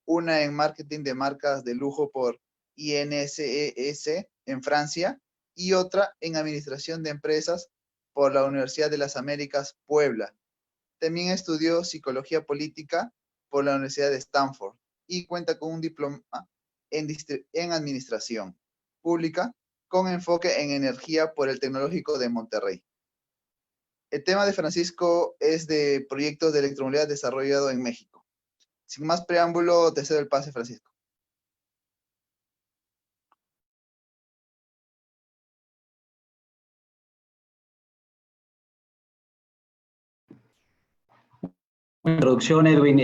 una en marketing de marcas de lujo por INSES en Francia y otra en administración de empresas por la Universidad de las Américas, Puebla. También estudió psicología política por la Universidad de Stanford y cuenta con un diploma en administración pública con enfoque en energía por el Tecnológico de Monterrey. El tema de Francisco es de proyectos de electromovilidad desarrollado en México. Sin más preámbulo, te cedo el pase, Francisco. Introducción, Edwin.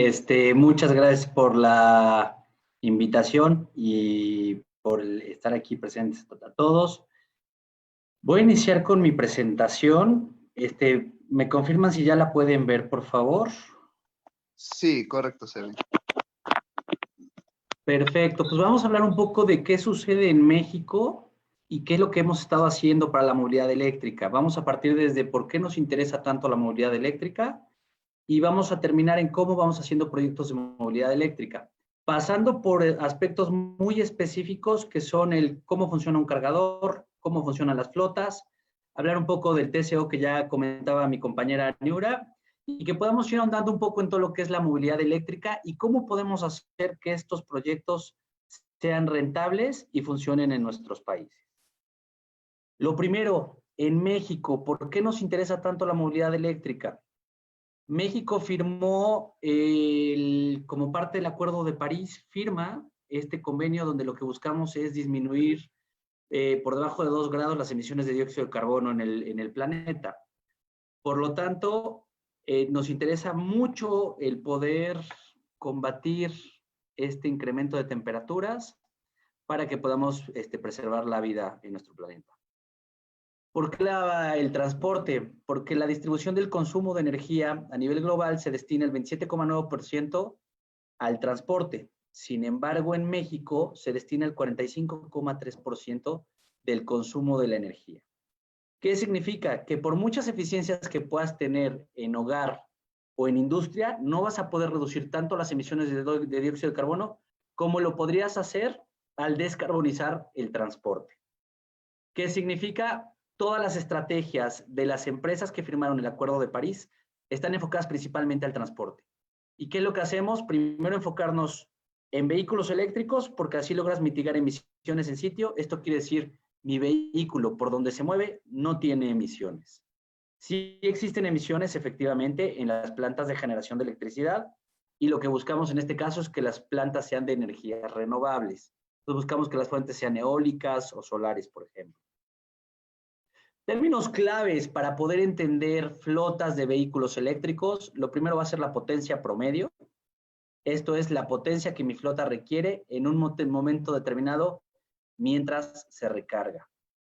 Muchas gracias por la invitación y por estar aquí presentes a todos. Voy a iniciar con mi presentación. ¿Me confirman si ya la pueden ver, por favor? Sí, correcto, Sebi. Perfecto, pues vamos a hablar un poco de qué sucede en México y qué es lo que hemos estado haciendo para la movilidad eléctrica. Vamos a partir desde por qué nos interesa tanto la movilidad eléctrica y vamos a terminar en cómo vamos haciendo proyectos de movilidad eléctrica, pasando por aspectos muy específicos que son el cómo funciona un cargador, cómo funcionan las flotas, hablar un poco del TCO que ya comentaba mi compañera Niura, y que podamos ir ahondando un poco en todo lo que es la movilidad eléctrica y cómo podemos hacer que estos proyectos sean rentables y funcionen en nuestros países. Lo primero, en México, ¿por qué nos interesa tanto la movilidad eléctrica? México firmó, como parte del Acuerdo de París, firma este convenio donde lo que buscamos es disminuir por debajo de 2 grados las emisiones de dióxido de carbono en el planeta. Por lo tanto, nos interesa mucho el poder combatir este incremento de temperaturas para que podamos preservar la vida en nuestro planeta. ¿Por qué el transporte? Porque la distribución del consumo de energía a nivel global se destina el 27,9% al transporte. Sin embargo, en México se destina el 45,3% del consumo de la energía. ¿Qué significa? Que por muchas eficiencias que puedas tener en hogar o en industria, no vas a poder reducir tanto las emisiones de dióxido de carbono como lo podrías hacer al descarbonizar el transporte. ¿Qué significa? Todas las estrategias de las empresas que firmaron el Acuerdo de París están enfocadas principalmente al transporte. ¿Y qué es lo que hacemos? Primero enfocarnos en vehículos eléctricos, porque así logras mitigar emisiones en sitio. Esto quiere decir, mi vehículo por donde se mueve no tiene emisiones. Sí existen emisiones, efectivamente, en las plantas de generación de electricidad, y lo que buscamos en este caso es que las plantas sean de energías renovables. Entonces buscamos que las fuentes sean eólicas o solares, por ejemplo. Términos claves para poder entender flotas de vehículos eléctricos. Lo primero va a ser la potencia promedio. Esto es la potencia que mi flota requiere en un momento determinado mientras se recarga.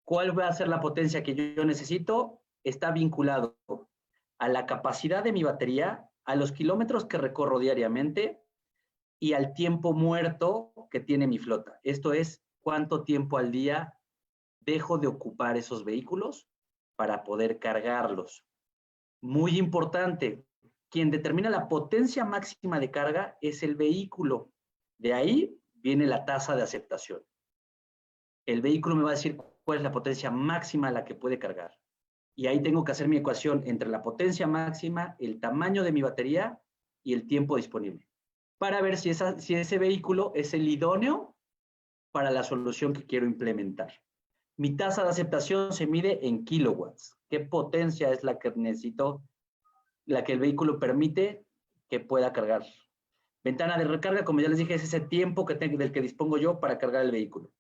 ¿Cuál va a ser la potencia que yo necesito? Está vinculado a la capacidad de mi batería, a los kilómetros que recorro diariamente y al tiempo muerto que tiene mi flota. Esto es cuánto tiempo al día dejo de ocupar esos vehículos para poder cargarlos. Muy importante, quien determina la potencia máxima de carga es el vehículo. De ahí viene la tasa de aceptación. El vehículo me va a decir cuál es la potencia máxima a la que puede cargar. Y ahí tengo que hacer mi ecuación entre la potencia máxima, el tamaño de mi batería y el tiempo disponible, para ver si ese vehículo es el idóneo para la solución que quiero implementar. Mi tasa de aceptación se mide en kilowatts. ¿Qué potencia es la que necesito, la que el vehículo permite que pueda cargar? Ventana de recarga, como ya les dije, es ese tiempo del que dispongo yo para cargar el vehículo.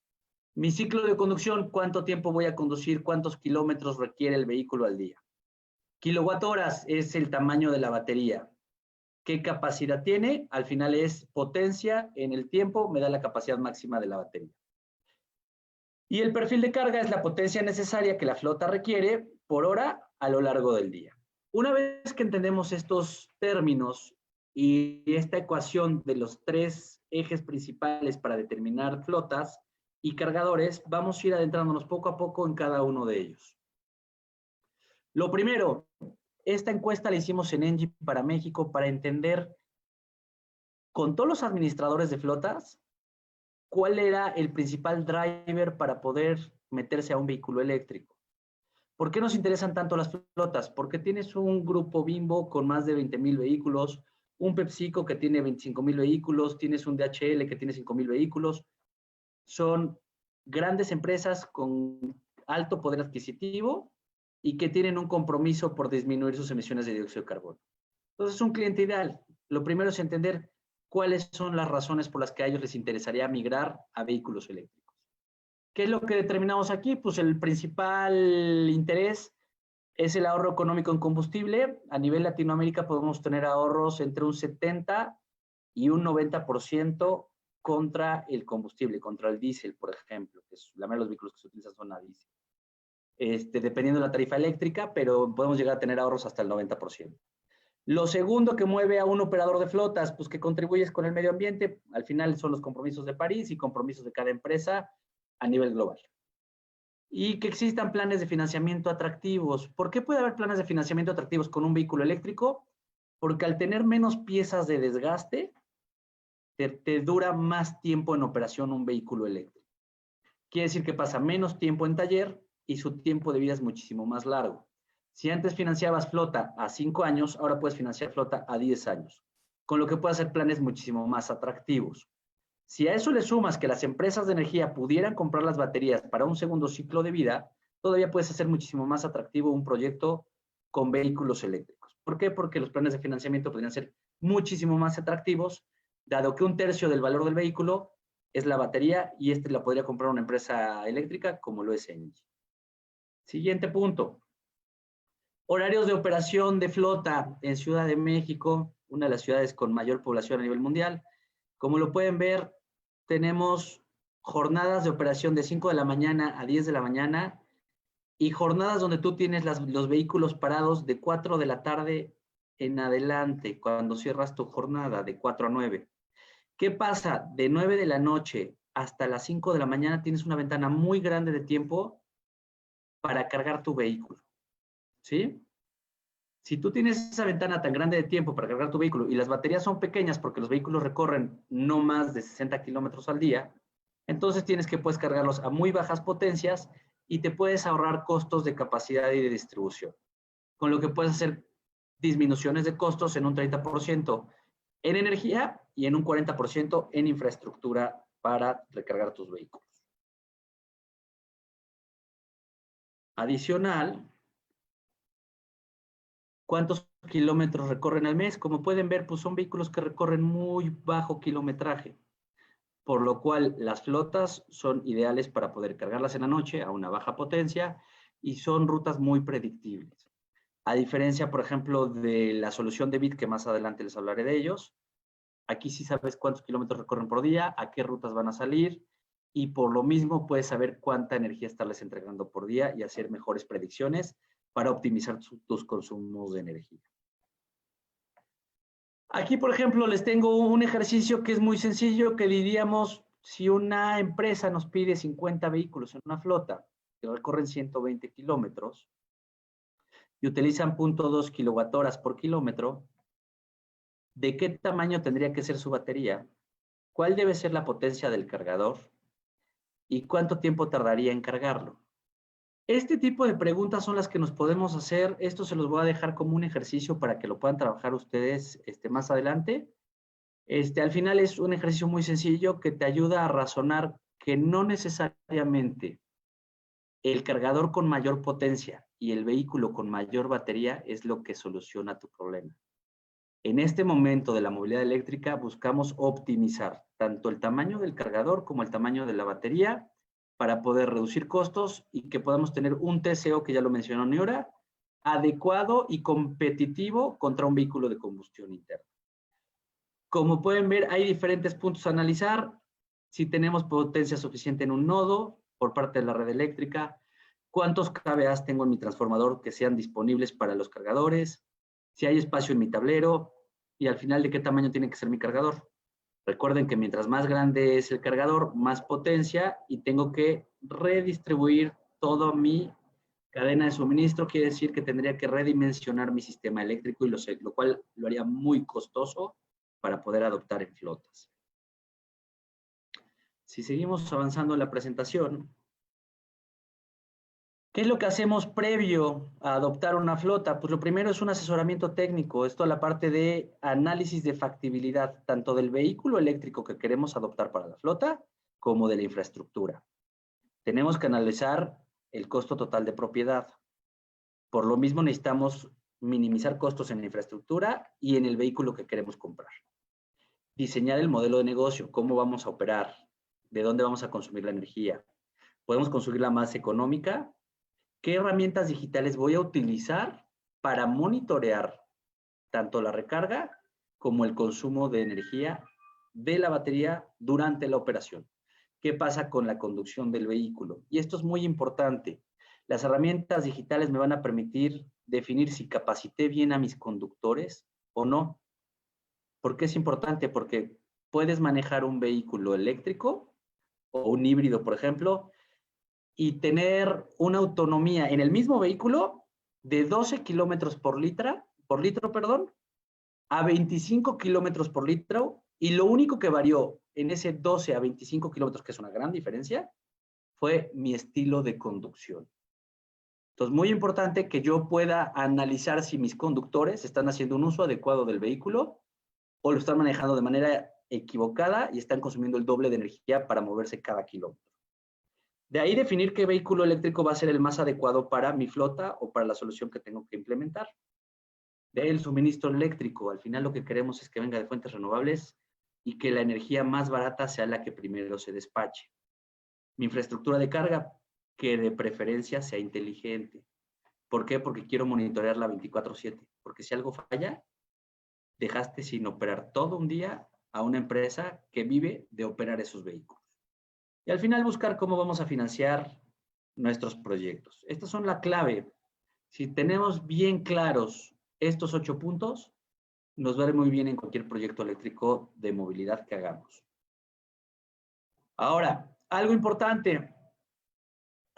Mi ciclo de conducción, ¿cuánto tiempo voy a conducir? ¿Cuántos kilómetros requiere el vehículo al día? Kilowatt horas es el tamaño de la batería. ¿Qué capacidad tiene? Al final es potencia en el tiempo, me da la capacidad máxima de la batería. Y el perfil de carga es la potencia necesaria que la flota requiere por hora a lo largo del día. Una vez que entendemos estos términos y esta ecuación de los 3 ejes principales para determinar flotas y cargadores, vamos a ir adentrándonos poco a poco en cada uno de ellos. Lo primero, esta encuesta la hicimos en Engie para México para entender con todos los administradores de flotas, ¿cuál era el principal driver para poder meterse a un vehículo eléctrico? ¿Por qué nos interesan tanto las flotas? Porque tienes un grupo Bimbo con más de 20,000 vehículos, un PepsiCo que tiene 25,000 vehículos, tienes un DHL que tiene 5,000 vehículos. Son grandes empresas con alto poder adquisitivo y que tienen un compromiso por disminuir sus emisiones de dióxido de carbono. Entonces, es un cliente ideal. Lo primero es entender cuáles son las razones por las que a ellos les interesaría migrar a vehículos eléctricos. ¿Qué es lo que determinamos aquí? Pues el principal interés es el ahorro económico en combustible. A nivel Latinoamérica podemos tener ahorros entre un 70 y un 90% contra el combustible, contra el diésel, por ejemplo, que es la mayoría de los vehículos que se utilizan son a diésel. Dependiendo de la tarifa eléctrica, pero podemos llegar a tener ahorros hasta el 90%. Lo segundo que mueve a un operador de flotas, pues que contribuyes con el medio ambiente, al final son los compromisos de París y compromisos de cada empresa a nivel global. Y que existan planes de financiamiento atractivos. ¿Por qué puede haber planes de financiamiento atractivos con un vehículo eléctrico? Porque al tener menos piezas de desgaste, te dura más tiempo en operación un vehículo eléctrico. Quiere decir que pasa menos tiempo en taller y su tiempo de vida es muchísimo más largo. Si antes financiabas flota a 5 años, ahora puedes financiar flota a 10 años, con lo que puede hacer planes muchísimo más atractivos. Si a eso le sumas que las empresas de energía pudieran comprar las baterías para un segundo ciclo de vida, todavía puedes hacer muchísimo más atractivo un proyecto con vehículos eléctricos. ¿Por qué? Porque los planes de financiamiento podrían ser muchísimo más atractivos, dado que 1/3 del valor del vehículo es la batería y la podría comprar una empresa eléctrica como lo es Engie. Siguiente punto. Horarios de operación de flota en Ciudad de México, una de las ciudades con mayor población a nivel mundial. Como lo pueden ver, tenemos jornadas de operación de 5 de la mañana a 10 de la mañana y jornadas donde tú tienes los vehículos parados de 4 de la tarde en adelante, cuando cierras tu jornada de 4 a 9. ¿Qué pasa? De 9 de la noche hasta las 5 de la mañana tienes una ventana muy grande de tiempo para cargar tu vehículo. ¿Sí? Si tú tienes esa ventana tan grande de tiempo para cargar tu vehículo y las baterías son pequeñas porque los vehículos recorren no más de 60 kilómetros al día, entonces puedes cargarlos a muy bajas potencias y te puedes ahorrar costos de capacidad y de distribución. Con lo que puedes hacer disminuciones de costos en un 30% en energía y en un 40% en infraestructura para recargar tus vehículos. Adicional, ¿cuántos kilómetros recorren al mes? Como pueden ver, pues son vehículos que recorren muy bajo kilometraje, por lo cual las flotas son ideales para poder cargarlas en la noche a una baja potencia y son rutas muy predictibles. A diferencia, por ejemplo, de la solución de Bit, que más adelante les hablaré de ellos, aquí sí sabes cuántos kilómetros recorren por día, a qué rutas van a salir, y por lo mismo puedes saber cuánta energía estarles entregando por día y hacer mejores predicciones para optimizar tus consumos de energía. Aquí, por ejemplo, les tengo un ejercicio que es muy sencillo, que diríamos, si una empresa nos pide 50 vehículos en una flota que recorren 120 kilómetros y utilizan 0.2 kilowatt-horas por kilómetro, ¿de qué tamaño tendría que ser su batería? ¿Cuál debe ser la potencia del cargador? ¿Y cuánto tiempo tardaría en cargarlo? Este tipo de preguntas son las que nos podemos hacer. Esto se los voy a dejar como un ejercicio para que lo puedan trabajar ustedes más adelante. Al final es un ejercicio muy sencillo que te ayuda a razonar que no necesariamente el cargador con mayor potencia y el vehículo con mayor batería es lo que soluciona tu problema. En este momento de la movilidad eléctrica buscamos optimizar tanto el tamaño del cargador como el tamaño de la batería para poder reducir costos y que podamos tener un TCO, que ya lo mencionó Niura, adecuado y competitivo contra un vehículo de combustión interna. Como pueden ver, hay diferentes puntos a analizar. Si tenemos potencia suficiente en un nodo por parte de la red eléctrica, cuántos kVA tengo en mi transformador que sean disponibles para los cargadores, si hay espacio en mi tablero y al final de qué tamaño tiene que ser mi cargador. Recuerden que mientras más grande es el cargador, más potencia y tengo que redistribuir toda mi cadena de suministro. Quiere decir que tendría que redimensionar mi sistema eléctrico y lo cual lo haría muy costoso para poder adoptar en flotas. Si seguimos avanzando en la presentación, ¿qué es lo que hacemos previo a adoptar una flota? Pues lo primero es un asesoramiento técnico, esto es la parte de análisis de factibilidad, tanto del vehículo eléctrico que queremos adoptar para la flota, como de la infraestructura. Tenemos que analizar el costo total de propiedad. Por lo mismo necesitamos minimizar costos en la infraestructura y en el vehículo que queremos comprar. Diseñar el modelo de negocio, cómo vamos a operar, de dónde vamos a consumir la energía. ¿Podemos conseguirla más económica? ¿Qué herramientas digitales voy a utilizar para monitorear tanto la recarga como el consumo de energía de la batería durante la operación? ¿Qué pasa con la conducción del vehículo? Y esto es muy importante. Las herramientas digitales me van a permitir definir si capacité bien a mis conductores o no. ¿Por qué es importante? Porque puedes manejar un vehículo eléctrico o un híbrido, por ejemplo, y tener una autonomía en el mismo vehículo de 12 kilómetros por litro, a 25 kilómetros por litro, y lo único que varió en ese 12 a 25 kilómetros, que es una gran diferencia, fue mi estilo de conducción. Entonces, muy importante que yo pueda analizar si mis conductores están haciendo un uso adecuado del vehículo o lo están manejando de manera equivocada y están consumiendo el doble de energía para moverse cada kilómetro. De ahí definir qué vehículo eléctrico va a ser el más adecuado para mi flota o para la solución que tengo que implementar. Del suministro eléctrico, al final lo que queremos es que venga de fuentes renovables y que la energía más barata sea la que primero se despache. Mi infraestructura de carga, que de preferencia sea inteligente. ¿Por qué? Porque quiero monitorearla 24/7. Porque si algo falla, dejaste sin operar todo un día a una empresa que vive de operar esos vehículos. Y al final buscar cómo vamos a financiar nuestros proyectos. Estas son la clave. Si tenemos bien claros estos 8 puntos, nos va a ir muy bien en cualquier proyecto eléctrico de movilidad que hagamos. Ahora, algo importante.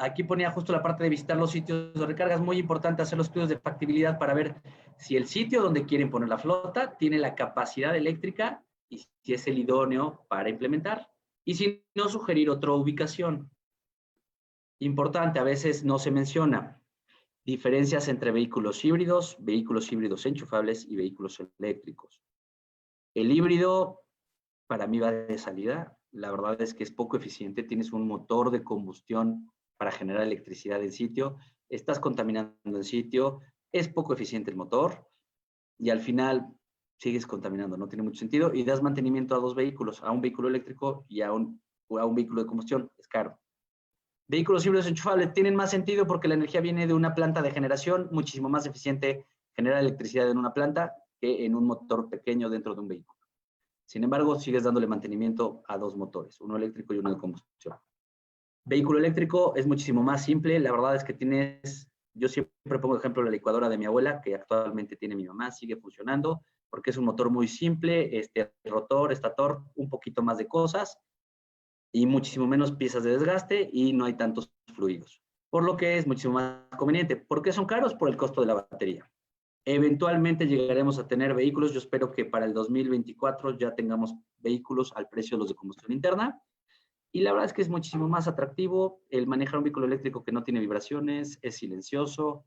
Aquí ponía justo la parte de visitar los sitios de recarga. Es muy importante hacer los estudios de factibilidad para ver si el sitio donde quieren poner la flota tiene la capacidad eléctrica y si es el idóneo para implementar. Y si no, sugerir otra ubicación. Importante, a veces no se menciona. Diferencias entre vehículos híbridos enchufables y vehículos eléctricos. El híbrido, para mí, va de salida. La verdad es que es poco eficiente. Tienes un motor de combustión para generar electricidad en sitio. Estás contaminando en sitio. Es poco eficiente el motor. Y al final sigues contaminando. No tiene mucho sentido. Y das mantenimiento a 2 vehículos. A un vehículo eléctrico y a un vehículo de combustión. Es caro. Vehículos híbridos enchufables tienen más sentido porque la energía viene de una planta de generación, muchísimo más eficiente generar electricidad en una planta que en un motor pequeño dentro de un vehículo. Sin embargo, sigues dándole mantenimiento a 2 motores, uno eléctrico y uno de combustión. Vehículo eléctrico es muchísimo más simple. La verdad es que yo siempre pongo ejemplo la licuadora de mi abuela, que actualmente tiene mi mamá, sigue funcionando, porque es un motor muy simple, rotor, estator, un poquito más de cosas, y muchísimo menos piezas de desgaste y no hay tantos fluidos. Por lo que es muchísimo más conveniente. ¿Por qué son caros? Por el costo de la batería. Eventualmente llegaremos a tener vehículos. Yo espero que para el 2024 ya tengamos vehículos al precio de los de combustión interna. Y la verdad es que es muchísimo más atractivo el manejar un vehículo eléctrico que no tiene vibraciones, es silencioso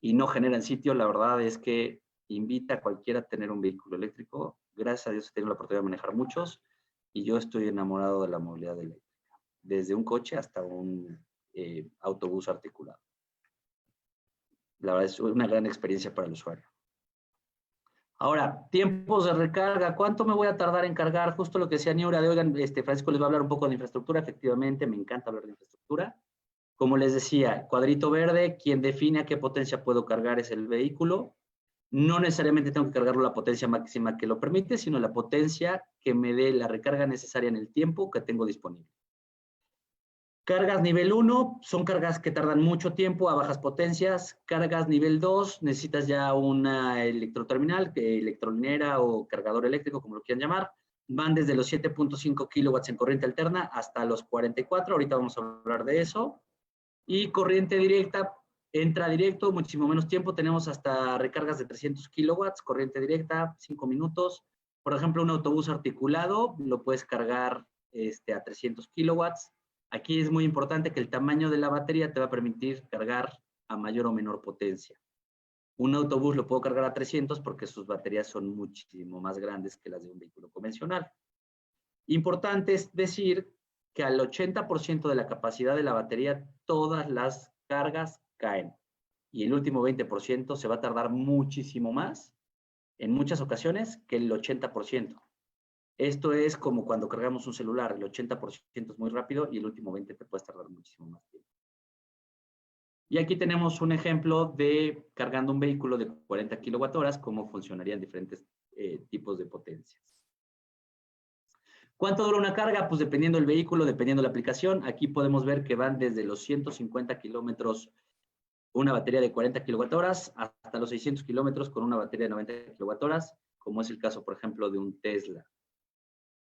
y no genera en sitio. La verdad es que invita a cualquiera a tener un vehículo eléctrico. Gracias a Dios he tenido la oportunidad de manejar muchos. Y yo estoy enamorado de la movilidad eléctrica, desde un coche hasta un autobús articulado. La verdad es una gran experiencia para el usuario. Ahora, tiempos de recarga. ¿Cuánto me voy a tardar en cargar? Justo lo que decía Niura de, oigan, Francisco les va a hablar un poco de infraestructura. Efectivamente, me encanta hablar de infraestructura. Como les decía, cuadrito verde, quien define a qué potencia puedo cargar es el vehículo. No necesariamente tengo que cargarlo a la potencia máxima que lo permite, sino la potencia que me dé la recarga necesaria en el tiempo que tengo disponible. Cargas nivel 1 son cargas que tardan mucho tiempo a bajas potencias. Cargas nivel 2 necesitas ya una electroterminal, electrolinera o cargador eléctrico, como lo quieran llamar. Van desde los 7.5 kilowatts en corriente alterna hasta los 44. Ahorita vamos a hablar de eso. Y corriente directa. Entra directo, muchísimo menos tiempo. Tenemos hasta recargas de 300 kilowatts, corriente directa, 5 minutos. Por ejemplo, un autobús articulado lo puedes cargar a 300 kilowatts. Aquí es muy importante que el tamaño de la batería te va a permitir cargar a mayor o menor potencia. Un autobús lo puedo cargar a 300 porque sus baterías son muchísimo más grandes que las de un vehículo convencional. Importante es decir que al 80% de la capacidad de la batería, todas las cargas caen. Y el último 20% se va a tardar muchísimo más, en muchas ocasiones, que el 80%. Esto es como cuando cargamos un celular, el 80% es muy rápido y el último 20% te puedes tardar muchísimo más tiempo. Y aquí tenemos un ejemplo de cargando un vehículo de 40 kWh, cómo funcionarían diferentes tipos de potencias. ¿Cuánto dura una carga? Pues dependiendo del vehículo, dependiendo de la aplicación. Aquí podemos ver que van desde los 150 kilómetros una batería de 40 kWh hasta los 600 kilómetros con una batería de 90 kWh, como es el caso, por ejemplo, de un Tesla.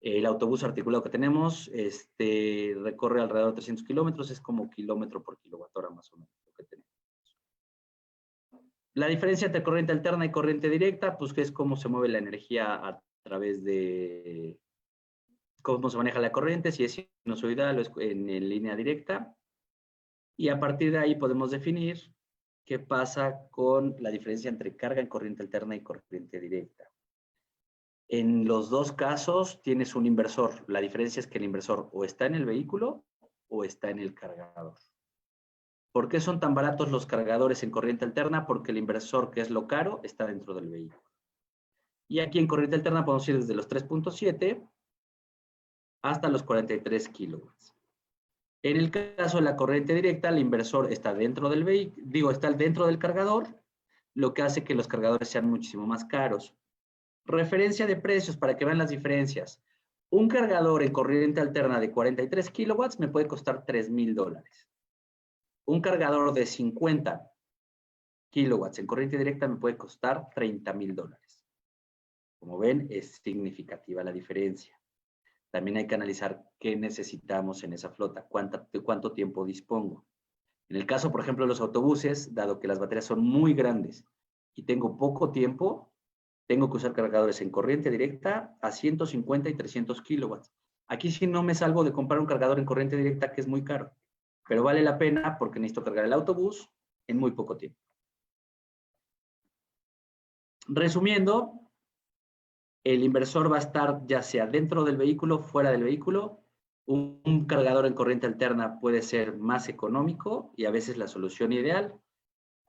El autobús articulado que tenemos recorre alrededor de 300 kilómetros, es como kilómetro por kilowatthora más o menos lo que tenemos. La diferencia entre corriente alterna y corriente directa, pues que es cómo se mueve la energía a través de cómo se maneja la corriente, si es sinusoidal o es en línea directa. Y a partir de ahí podemos definir qué pasa con la diferencia entre carga en corriente alterna y corriente directa. En los dos casos tienes un inversor. La diferencia es que el inversor o está en el vehículo o está en el cargador. ¿Por qué son tan baratos los cargadores en corriente alterna? Porque el inversor, que es lo caro, está dentro del vehículo. Y aquí en corriente alterna podemos ir desde los 3.7 hasta los 43 kilowatts. En el caso de la corriente directa, el inversor está dentro del vehículo, está dentro del cargador, lo que hace que los cargadores sean muchísimo más caros. Referencia de precios para que vean las diferencias. Un cargador en corriente alterna de 43 kilowatts me puede costar $3,000. Un cargador de 50 kilowatts en corriente directa me puede costar $30,000. Como ven, es significativa la diferencia. También hay que analizar qué necesitamos en esa flota, de cuánto tiempo dispongo. En el caso, por ejemplo, de los autobuses, dado que las baterías son muy grandes y tengo poco tiempo, tengo que usar cargadores en corriente directa a 150 y 300 kilowatts. Aquí sí no me salgo de comprar un cargador en corriente directa que es muy caro, pero vale la pena porque necesito cargar el autobús en muy poco tiempo. Resumiendo, el inversor va a estar ya sea dentro del vehículo, fuera del vehículo. Un cargador en corriente alterna puede ser más económico y a veces la solución ideal.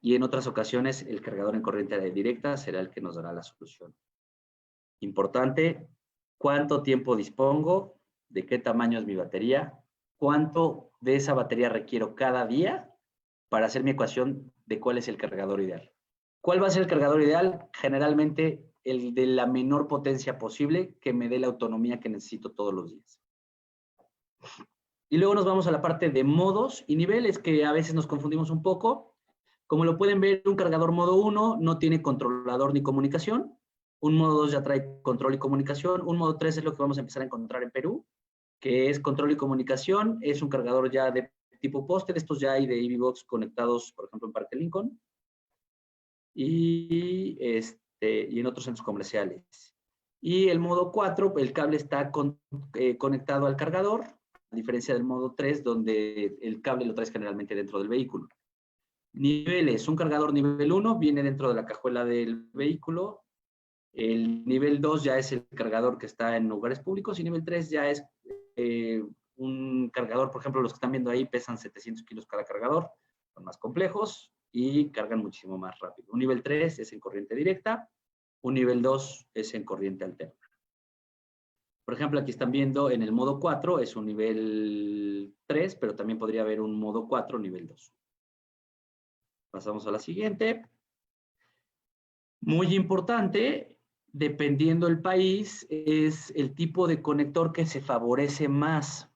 Y en otras ocasiones el cargador en corriente directa será el que nos dará la solución. Importante, ¿cuánto tiempo dispongo? ¿De qué tamaño es mi batería? ¿Cuánto de esa batería requiero cada día para hacer mi ecuación de cuál es el cargador ideal? ¿Cuál va a ser el cargador ideal? Generalmente el de la menor potencia posible que me dé la autonomía que necesito todos los días. Y luego nos vamos a la parte de modos y niveles, que a veces nos confundimos un poco. Como lo pueden ver, un cargador modo 1 no tiene controlador ni comunicación. Un modo 2 ya trae control y comunicación. Un modo 3 es lo que vamos a empezar a encontrar en Perú, que es control y comunicación. Es un cargador ya de tipo poste. De estos ya hay de EVBox conectados, por ejemplo, en Parque Lincoln. Y en otros centros comerciales. Y el modo 4, el cable está conectado al cargador, a diferencia del modo 3, donde el cable lo traes generalmente dentro del vehículo. Niveles, un cargador nivel 1 viene dentro de la cajuela del vehículo. El nivel 2 ya es el cargador que está en lugares públicos y nivel 3 ya es un cargador, por ejemplo, los que están viendo ahí pesan 700 kilos cada cargador, son más complejos y cargan muchísimo más rápido. Un nivel 3 es en corriente directa, un nivel 2 es en corriente alterna. Por ejemplo, aquí están viendo en el modo 4 es un nivel 3, pero también podría haber un modo 4 nivel 2. Pasamos a la siguiente. Muy importante, dependiendo del país, es el tipo de conector que se favorece más.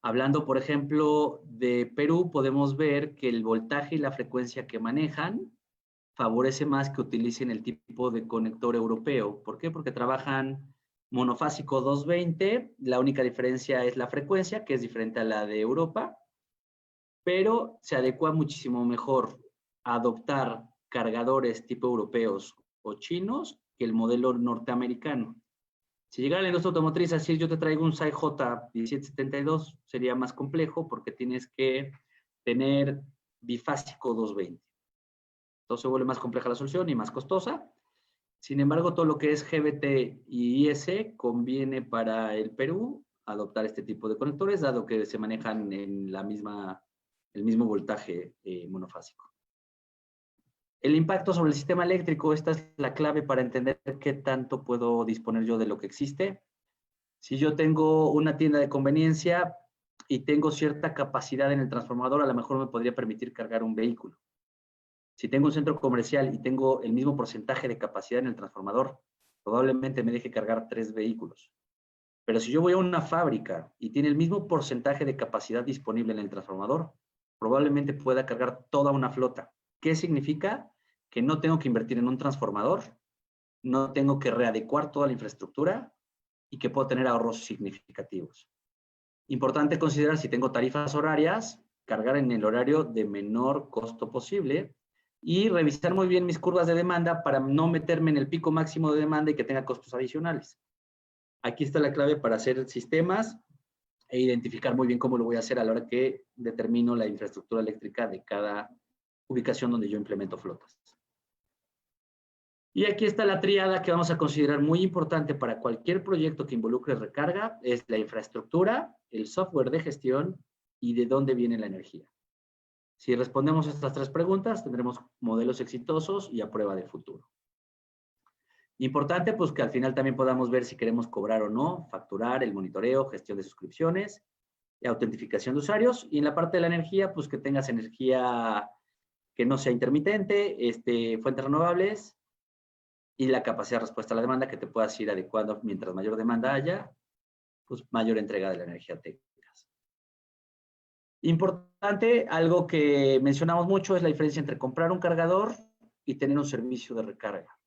Hablando, por ejemplo, de Perú, podemos ver que el voltaje y la frecuencia que manejan favorece más que utilicen el tipo de conector europeo. ¿Por qué? Porque trabajan monofásico 220, la única diferencia es la frecuencia, que es diferente a la de Europa, pero se adecua muchísimo mejor a adoptar cargadores tipo europeos o chinos que el modelo norteamericano. Si llegara la industria automotriz a decir yo te traigo un SAI-J 1772, sería más complejo porque tienes que tener bifásico 220. Entonces se vuelve más compleja la solución y más costosa. Sin embargo, todo lo que es GBT y IS conviene para el Perú adoptar este tipo de conectores, dado que se manejan en el mismo voltaje monofásico. El impacto sobre el sistema eléctrico, esta es la clave para entender qué tanto puedo disponer yo de lo que existe. Si yo tengo una tienda de conveniencia y tengo cierta capacidad en el transformador, a lo mejor me podría permitir cargar un vehículo. Si tengo un centro comercial y tengo el mismo porcentaje de capacidad en el transformador, probablemente me deje cargar 3 vehículos. Pero si yo voy a una fábrica y tiene el mismo porcentaje de capacidad disponible en el transformador, probablemente pueda cargar toda una flota. ¿Qué significa? Que no tengo que invertir en un transformador, no tengo que readecuar toda la infraestructura y que puedo tener ahorros significativos. Importante considerar si tengo tarifas horarias, cargar en el horario de menor costo posible y revisar muy bien mis curvas de demanda para no meterme en el pico máximo de demanda y que tenga costos adicionales. Aquí está la clave para hacer sistemas e identificar muy bien cómo lo voy a hacer a la hora que determino la infraestructura eléctrica de cada ubicación donde yo implemento flotas. Y aquí está la tríada que vamos a considerar muy importante para cualquier proyecto que involucre recarga, es la infraestructura, el software de gestión y de dónde viene la energía. Si respondemos a estas 3 preguntas, tendremos modelos exitosos y a prueba de futuro. Importante, pues que al final también podamos ver si queremos cobrar o no, facturar, el monitoreo, gestión de suscripciones, y autentificación de usuarios. Y en la parte de la energía, pues que tengas energía que no sea intermitente, fuentes renovables y la capacidad de respuesta a la demanda que te puedas ir adecuando mientras mayor demanda haya, pues mayor entrega de la energía tengas. Importante, algo que mencionamos mucho es la diferencia entre comprar un cargador y tener un servicio de recarga.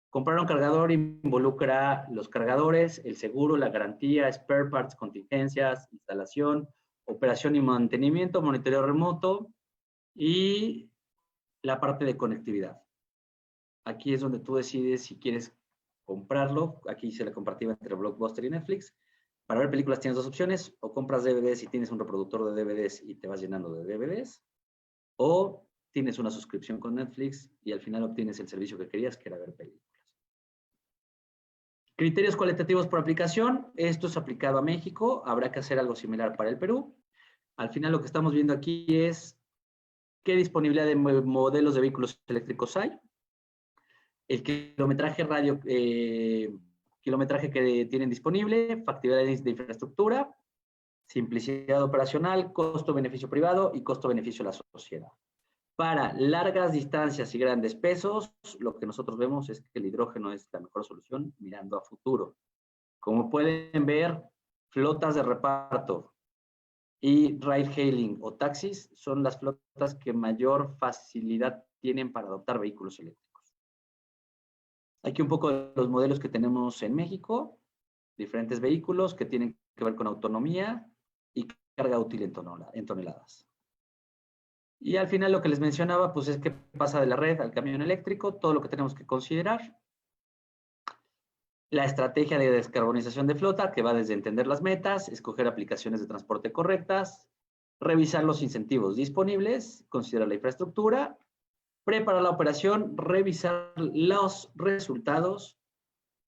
Comprar un cargador involucra los cargadores, el seguro, la garantía, spare parts, contingencias, instalación, operación y mantenimiento, monitoreo remoto y la parte de conectividad. Aquí es donde tú decides si quieres comprarlo. Aquí hice la comparativa entre Blockbuster y Netflix. Para ver películas tienes 2 opciones. O compras DVDs y tienes un reproductor de DVDs y te vas llenando de DVDs. O tienes una suscripción con Netflix y al final obtienes el servicio que querías, que era ver películas. Criterios cualitativos por aplicación. Esto es aplicado a México. Habrá que hacer algo similar para el Perú. Al final lo que estamos viendo aquí es qué disponibilidad de modelos de vehículos eléctricos hay. El kilometraje kilometraje que tienen disponible, factibilidad de infraestructura, simplicidad operacional, costo-beneficio privado y costo-beneficio a la sociedad. Para largas distancias y grandes pesos, lo que nosotros vemos es que el hidrógeno es la mejor solución mirando a futuro. Como pueden ver, flotas de reparto y ride-hailing o taxis son las flotas que mayor facilidad tienen para adoptar vehículos eléctricos. Aquí un poco de los modelos que tenemos en México, diferentes vehículos que tienen que ver con autonomía y carga útil en toneladas. Y al final lo que les mencionaba, pues es que pasa de la red al camión eléctrico, todo lo que tenemos que considerar. La estrategia de descarbonización de flota, que va desde entender las metas, escoger aplicaciones de transporte correctas, revisar los incentivos disponibles, considerar la infraestructura, preparar la operación, revisar los resultados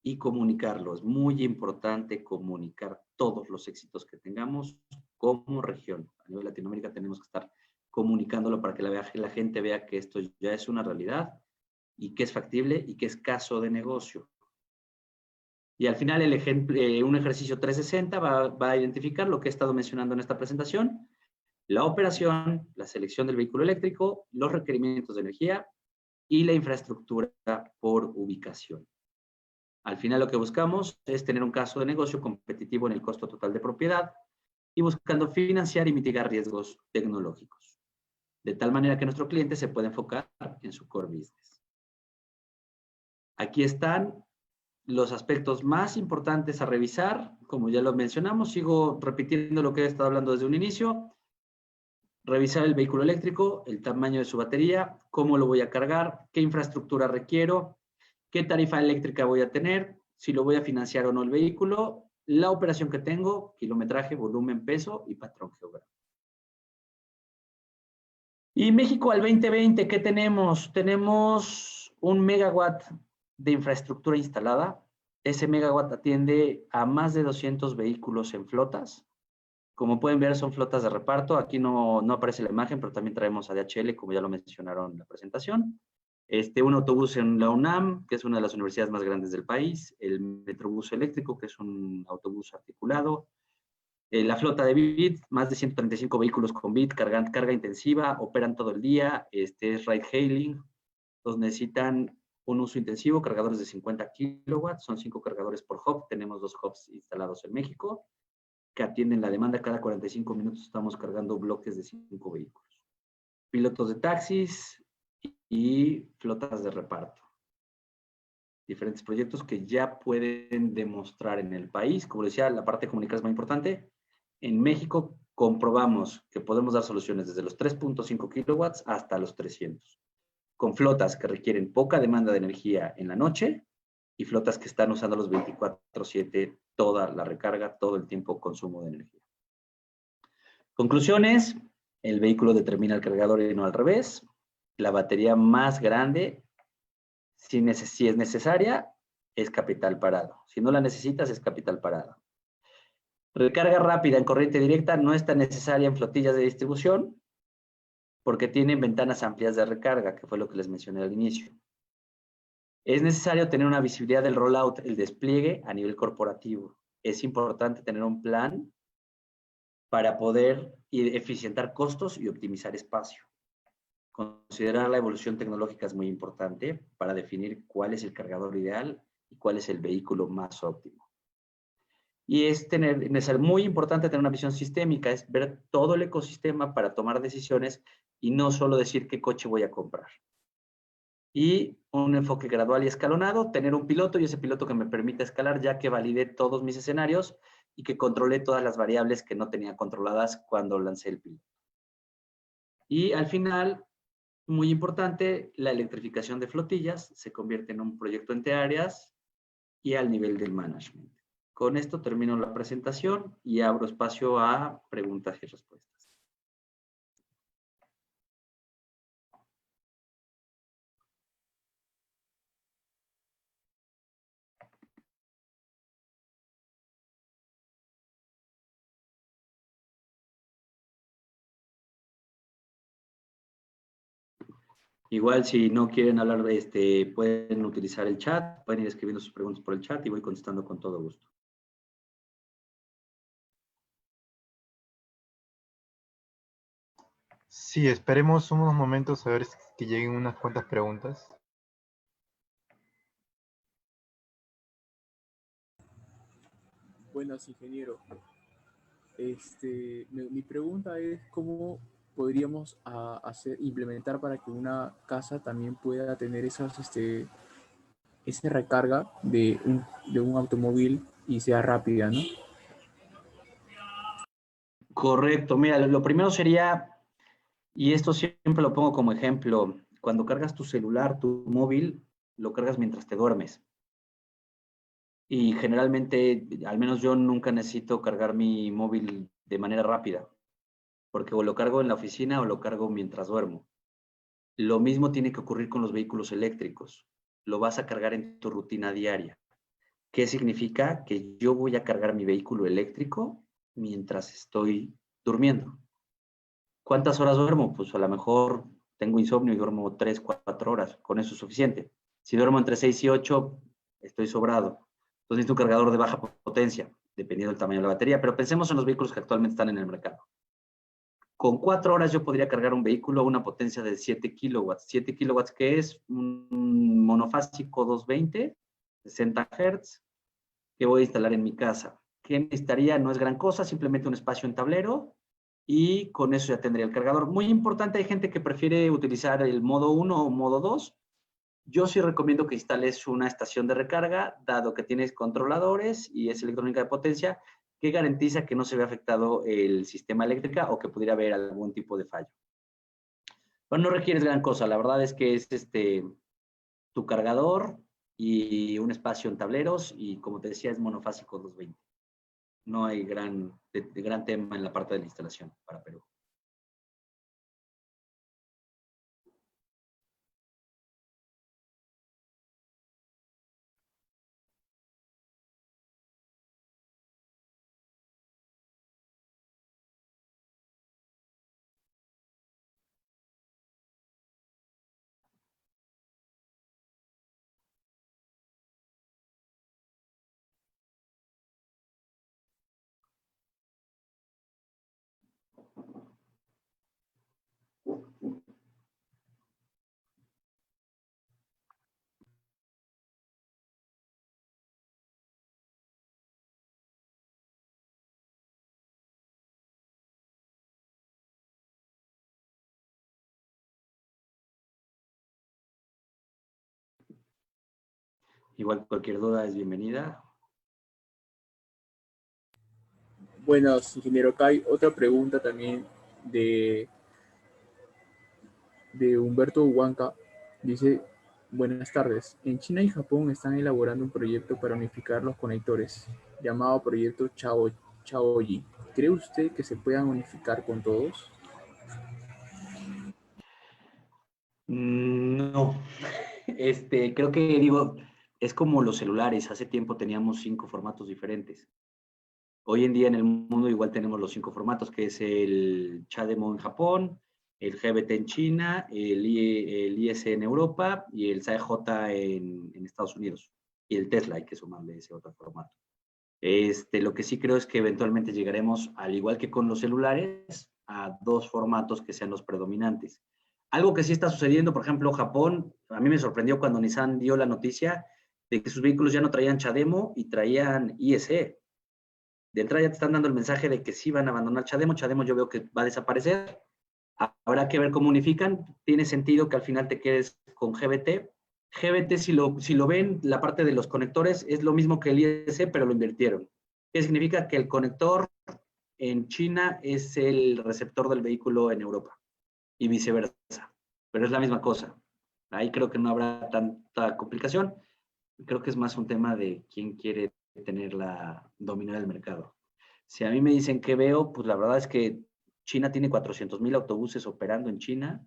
y comunicarlos. Muy importante comunicar todos los éxitos que tengamos como región. A nivel Latinoamérica tenemos que estar comunicándolo para que la gente vea que esto ya es una realidad y que es factible y que es caso de negocio. Y al final un ejercicio 360 va a identificar lo que he estado mencionando en esta presentación: la operación, la selección del vehículo eléctrico, los requerimientos de energía y la infraestructura por ubicación. Al final lo que buscamos es tener un caso de negocio competitivo en el costo total de propiedad y buscando financiar y mitigar riesgos tecnológicos, de tal manera que nuestro cliente se pueda enfocar en su core business. Aquí están los aspectos más importantes a revisar. Como ya lo mencionamos, sigo repitiendo lo que he estado hablando desde un inicio. Revisar el vehículo eléctrico, el tamaño de su batería, cómo lo voy a cargar, qué infraestructura requiero, qué tarifa eléctrica voy a tener, si lo voy a financiar o no el vehículo, la operación que tengo, kilometraje, volumen, peso y patrón geográfico. Y México al 2020, ¿qué tenemos? Tenemos 1 megawatt de infraestructura instalada. Ese megawatt atiende a más de 200 vehículos en flotas. Como pueden ver, son flotas de reparto. Aquí no aparece la imagen, pero también traemos a DHL, como ya lo mencionaron en la presentación. Un autobús en la UNAM, que es una de las universidades más grandes del país. El Metrobús eléctrico, que es un autobús articulado. La flota de BID, más de 135 vehículos con BID, carga intensiva, operan todo el día. Es ride hailing. Los necesitan un uso intensivo, cargadores de 50 kilowatts. Son 5 cargadores por hub. Tenemos 2 hubs instalados en México, que atienden la demanda. Cada 45 minutos estamos cargando bloques de 5 vehículos. Pilotos de taxis y flotas de reparto. Diferentes proyectos que ya pueden demostrar en el país. Como decía, la parte de comunicar es muy importante. En México comprobamos que podemos dar soluciones desde los 3.5 kilowatts hasta los 300, con flotas que requieren poca demanda de energía en la noche y flotas que están usando los 24/7 toda la recarga, todo el tiempo consumo de energía. Conclusiones: el vehículo determina el cargador y no al revés. La batería más grande, si es necesaria, es capital parado. Si no la necesitas, es capital parado. Recarga rápida en corriente directa no es tan necesaria en flotillas de distribución porque tienen ventanas amplias de recarga, que fue lo que les mencioné al inicio. Es necesario tener una visibilidad del rollout, el despliegue a nivel corporativo. Es importante tener un plan para poder eficientar costos y optimizar espacio. Considerar la evolución tecnológica es muy importante para definir cuál es el cargador ideal y cuál es el vehículo más óptimo. Y es muy importante tener una visión sistémica, es ver todo el ecosistema para tomar decisiones y no solo decir qué coche voy a comprar. Y un enfoque gradual y escalonado, tener un piloto y ese piloto que me permita escalar ya que valide todos mis escenarios y que controle todas las variables que no tenía controladas cuando lancé el piloto. Y al final, muy importante, la electrificación de flotillas se convierte en un proyecto entre áreas y al nivel del management. Con esto termino la presentación y abro espacio a preguntas y respuestas. Igual si no quieren hablar, pueden utilizar el chat, pueden ir escribiendo sus preguntas por el chat y voy contestando con todo gusto. Sí, esperemos unos momentos a ver que lleguen unas cuantas preguntas. Buenas, ingeniero. Mi pregunta es cómo podríamos implementar para que una casa también pueda tener esa recarga de un automóvil y sea rápida, ¿no? Correcto, mira, lo primero sería, y esto siempre lo pongo como ejemplo, cuando cargas tu celular, tu móvil, lo cargas mientras te duermes. Y generalmente, al menos yo nunca necesito cargar mi móvil de manera rápida, porque o lo cargo en la oficina o lo cargo mientras duermo. Lo mismo tiene que ocurrir con los vehículos eléctricos. Lo vas a cargar en tu rutina diaria. ¿Qué significa? Que yo voy a cargar mi vehículo eléctrico mientras estoy durmiendo. ¿Cuántas horas duermo? Pues a lo mejor tengo insomnio y duermo 3, 4 horas. Con eso es suficiente. Si duermo entre 6 y 8, estoy sobrado. Entonces necesito un cargador de baja potencia, dependiendo del tamaño de la batería. Pero pensemos en los vehículos que actualmente están en el mercado. Con 4 horas yo podría cargar un vehículo a una potencia de 7 kilowatts. 7 kilowatts, que es un monofásico 220, 60 Hz, que voy a instalar en mi casa. ¿Qué necesitaría? No es gran cosa, simplemente un espacio en tablero y con eso ya tendría el cargador. Muy importante, hay gente que prefiere utilizar el modo 1 o modo 2. Yo sí recomiendo que instales una estación de recarga, dado que tienes controladores y es electrónica de potencia, que garantiza que no se vea afectado el sistema eléctrico o que pudiera haber algún tipo de fallo. Pero no requieres gran cosa, la verdad es que es tu cargador y un espacio en tableros, y como te decía, es monofásico 220. No hay gran tema en la parte de la instalación para Perú. Igual cualquier duda es bienvenida. Buenas, ingeniero Kai. Otra pregunta también de, de Humberto Huanca. Dice, buenas tardes. En China y Japón están elaborando un proyecto para unificar los conectores, llamado Proyecto Chaoyi. ¿Cree usted que se puedan unificar con todos? No. Creo que, digo, es como los celulares. Hace tiempo teníamos 5 formatos diferentes. Hoy en día en el mundo igual tenemos los 5 formatos, que es el CHAdeMO en Japón, el GBT en China, el IS en Europa y el SAEJ en Estados Unidos. Y el Tesla, hay que sumarle ese otro formato. Lo que sí creo es que eventualmente llegaremos, al igual que con los celulares, a 2 formatos que sean los predominantes. Algo que sí está sucediendo, por ejemplo, Japón, a mí me sorprendió cuando Nissan dio la noticia de que sus vehículos ya no traían CHAdeMO y traían ISE. De entrada ya te están dando el mensaje de que sí van a abandonar CHAdeMO. CHAdeMO yo veo que va a desaparecer. Habrá que ver cómo unifican. Tiene sentido que al final te quedes con GBT. GBT, si lo ven, la parte de los conectores es lo mismo que el IS, pero lo invirtieron. ¿Qué significa? Que el conector en China es el receptor del vehículo en Europa y viceversa. Pero es la misma cosa. Ahí creo que no habrá tanta complicación. Creo que es más un tema de quién quiere dominar el mercado. Si a mí me dicen qué veo, pues la verdad es que China tiene 400,000 autobuses operando en China,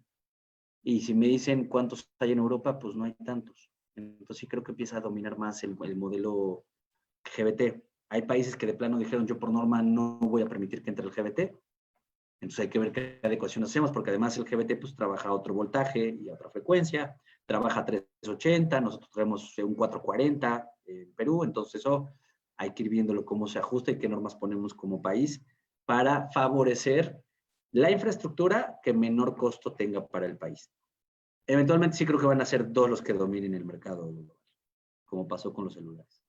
y si me dicen cuántos hay en Europa, pues no hay tantos. Entonces sí creo que empieza a dominar más el modelo GBT. Hay países que de plano dijeron, yo por norma no voy a permitir que entre el GBT. Entonces hay que ver qué adecuación hacemos, porque además el GBT pues trabaja a otro voltaje y a otra frecuencia, trabaja a 380, nosotros tenemos un 440 en Perú, entonces eso hay que ir viéndolo cómo se ajusta y qué normas ponemos como país para favorecer la infraestructura que menor costo tenga para el país. Eventualmente sí creo que van a ser 2 los que dominen el mercado global, como pasó con los celulares,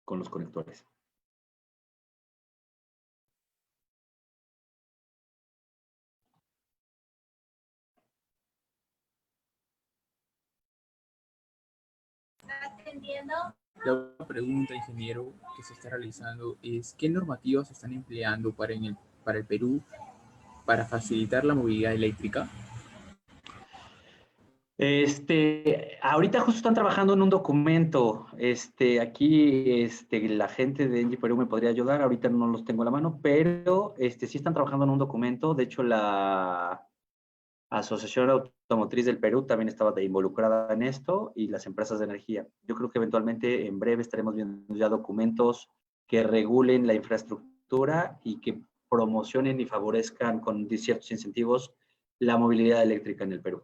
con los conectores. La otra pregunta, ingeniero, que se está realizando es, ¿qué normativas se están empleando para el Perú para facilitar la movilidad eléctrica? Ahorita justo están trabajando en un documento. Aquí, la gente de Engie Perú me podría ayudar. Ahorita no los tengo a la mano, pero sí están trabajando en un documento. De hecho, la Asociación Automotriz del Perú también estaba involucrada en esto, y las empresas de energía. Yo creo que eventualmente en breve estaremos viendo ya documentos que regulen la infraestructura y que promocionen y favorezcan con ciertos incentivos la movilidad eléctrica en el Perú.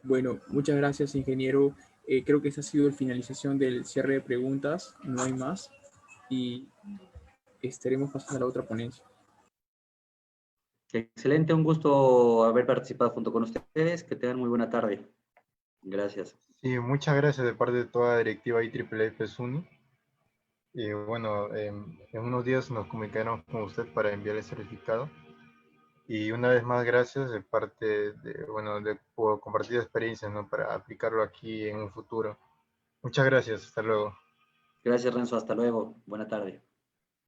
Bueno, muchas gracias, ingeniero. Creo que esa ha sido la finalización del cierre de preguntas. No hay más. Y estaremos pasando a la otra ponencia. Excelente, un gusto haber participado junto con ustedes. Que tengan muy buena tarde. Gracias. Sí, muchas gracias de parte de toda la directiva IEEE PESUNI. Y bueno, en unos días nos comunicaremos con usted para enviar el certificado. Y una vez más, gracias de parte de, bueno, por compartir experiencias, ¿no? Para aplicarlo aquí en un futuro. Muchas gracias, hasta luego. Gracias, Renzo. Hasta luego. Buena tarde.